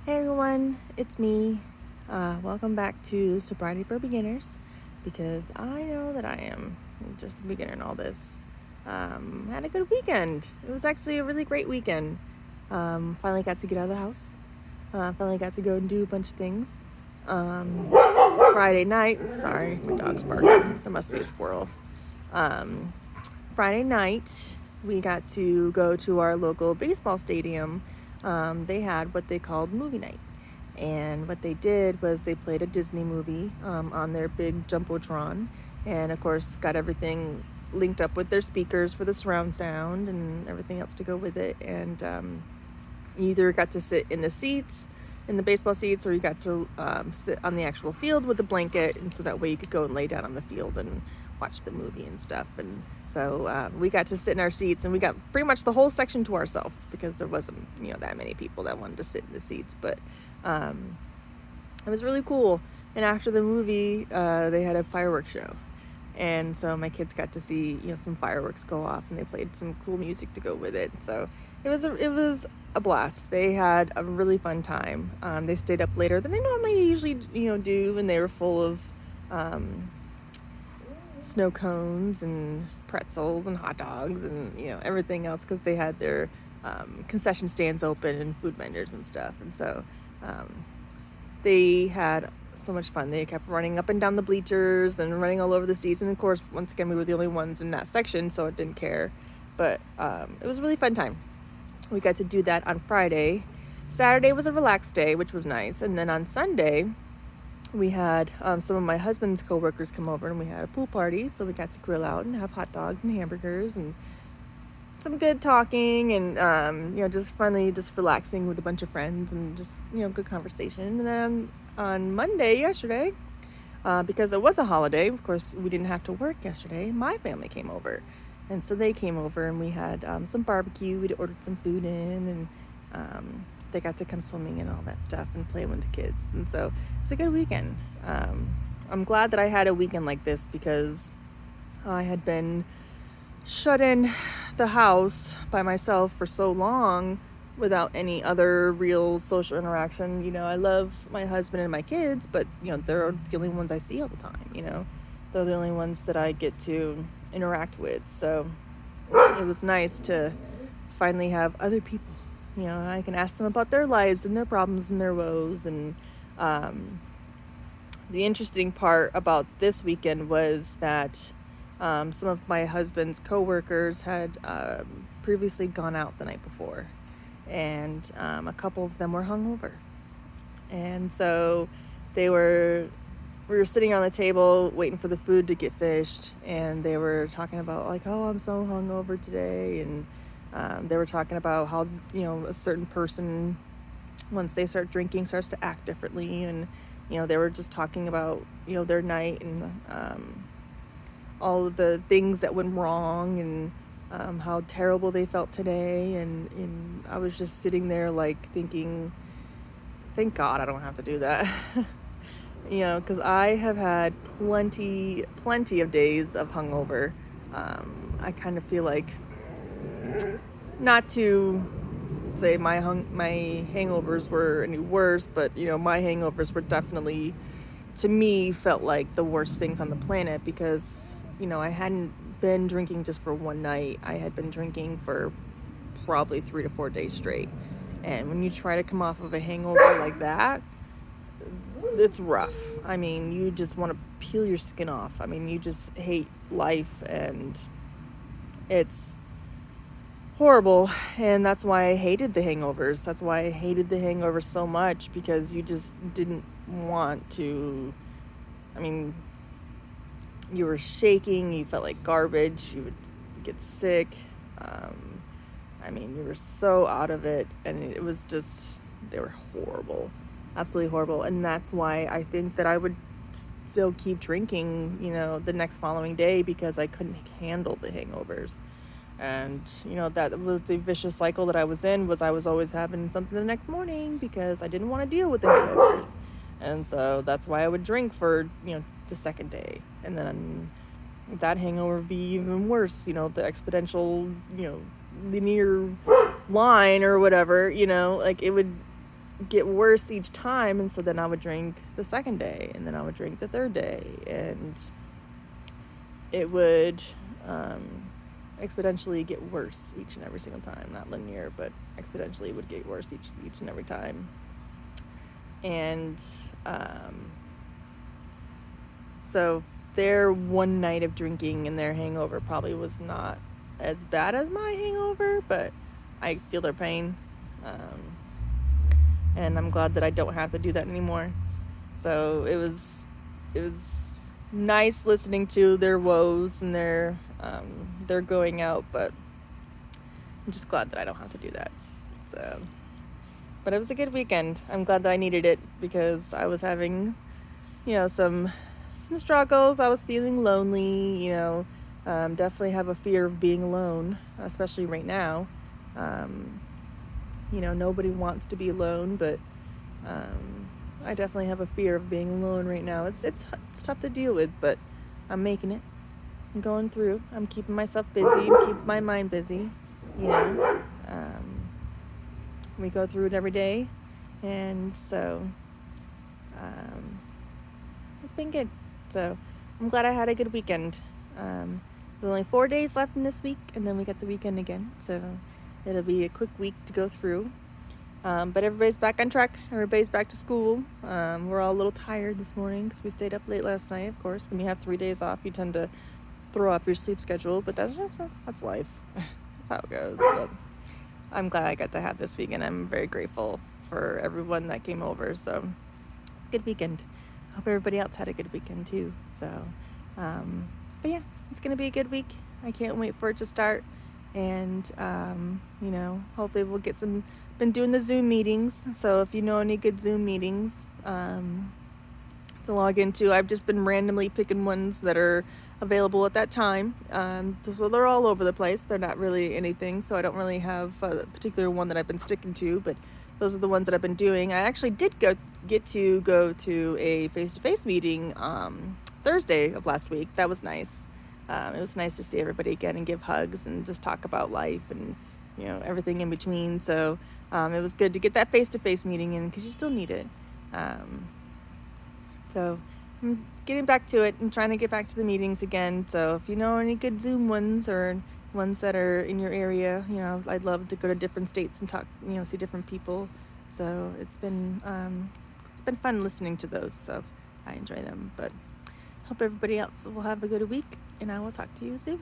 Hey everyone, it's me. Welcome back to Sobriety for Beginners because I know that I am just a beginner in all this. Had a good weekend. It was actually a really great weekend. Finally got to get out of the house. Finally got to go and do a bunch of things. Friday night, sorry, my dog's barking. There must be a squirrel. Um, Friday night, we got to go to our local baseball stadium. They had what they called movie night. And what they did was they played a Disney movie on their big Jumbotron. And of course, got everything linked up with their speakers for the surround sound and everything else to go with it. And you either got to sit in the seats, in the baseball seats, or you got to sit on the actual field with a blanket. And so that way you could go and lay down on the field and watch the movie and stuff. And so we got to sit in our seats, and we got pretty much the whole section to ourselves because there wasn't that many people that wanted to sit in the seats. But it was really cool. And after the movie, they had a fireworks show, and so my kids got to see some fireworks go off, and they played some cool music to go with it. So it was a blast. They had a really fun time. They stayed up later than they normally usually do, and they were full of snow cones and pretzels and hot dogs and everything else because they had their concession stands open and food vendors and stuff. And so they had so much fun. They kept running up and down the bleachers and running all over the seats. And of course, once again, we were the only ones in that section, so it didn't care. But it was a really fun time. We got to do that on Friday. Saturday was a relaxed day, which was nice. And then on Sunday, we had some of my husband's coworkers come over, and we had a pool party. So we got to grill out and have hot dogs and hamburgers and some good talking, and just finally just relaxing with a bunch of friends and just good conversation. And then on Monday, yesterday, because it was a holiday, of course we didn't have to work yesterday, my family came over, and so they came over and we had some barbecue. We'd ordered some food in, and they got to come swimming and all that stuff and play with the kids. And so it's a good weekend. I'm glad that I had a weekend like this because I had been shut in the house by myself for so long without any other real social interaction. I love my husband and my kids, but they're the only ones I see all the time. They're the only ones that I get to interact with. So it was nice to finally have other people. I can ask them about their lives and their problems and their woes. And the interesting part about this weekend was that some of my husband's coworkers had previously gone out the night before, and a couple of them were hungover. And so we were sitting on the table waiting for the food to get finished, and they were talking about like, oh, I'm so hungover today. And they were talking about how a certain person, once they start drinking, starts to act differently. And they were just talking about their night and all of the things that went wrong, and how terrible they felt today. And I was just sitting there like thinking, thank God I don't have to do that. Because I have had plenty of days of hungover. I kind of feel like, not to say my hangovers were any worse, but my hangovers were definitely, to me, felt like the worst things on the planet because I hadn't been drinking just for one night. I had been drinking for probably 3 to 4 days straight. And when you try to come off of a hangover like that, it's rough. I mean, you just want to peel your skin off. I mean, you just hate life, and it's horrible. And that's why I hated the hangovers. That's why I hated the hangovers so much, because you just didn't want to. I mean, you were shaking, you felt like garbage, you would get sick. You were so out of it, and it was just, they were horrible, absolutely horrible. And that's why I think that I would still keep drinking, the next following day, because I couldn't handle the hangovers. And, that was the vicious cycle that I was in, was I was always having something the next morning because I didn't want to deal with the hangovers. And so that's why I would drink for, the second day. And then that hangover would be even worse, the exponential, linear line or whatever, like it would get worse each time, and so then I would drink the second day, and then I would drink the third day, and it would exponentially get worse each and every single time. Not linear, but exponentially would get worse each and every time. And so their one night of drinking and their hangover probably was not as bad as my hangover, but I feel their pain. And I'm glad that I don't have to do that anymore. So it was nice listening to their woes and their going out, but I'm just glad that I don't have to do that. So, but it was a good weekend. I'm glad that I needed it because I was having, some struggles. I was feeling lonely. Definitely have a fear of being alone, especially right now. Nobody wants to be alone, but I definitely have a fear of being alone right now. It's tough to deal with, but I'm making it. I'm going through. I'm keeping myself busy. I'm keeping my mind busy. We go through it every day, and so it's been good. So I'm glad I had a good weekend. There's only 4 days left in this week, and then we got the weekend again. So it'll be a quick week to go through. But everybody's back on track. Everybody's back to school. We're all a little tired this morning because we stayed up late last night. Of course, when you have 3 days off, you tend to throw off your sleep schedule. But that's life. That's how it goes. But I'm glad I got to have this weekend. I'm very grateful for everyone that came over. So it's a good weekend. Hope everybody else had a good weekend too. So, but yeah, it's gonna be a good week. I can't wait for it to start. And hopefully we'll get some. Been doing the Zoom meetings, so if you know any good Zoom meetings to log into, I've just been randomly picking ones that are available at that time. So they're all over the place. They're not really anything, so I don't really have a particular one that I've been sticking to, but those are the ones that I've been doing. I actually did get to go to a face-to-face meeting Thursday of last week. That was nice. It was nice to see everybody again and give hugs and just talk about life and everything in between. So it was good to get that face-to-face meeting in because you still need it. So I'm getting back to it and trying to get back to the meetings again. So if you know any good Zoom ones or ones that are in your area, I'd love to go to different states and talk, see different people. So it's been fun listening to those. So I enjoy them. But hope everybody else will have a good week, and I will talk to you soon.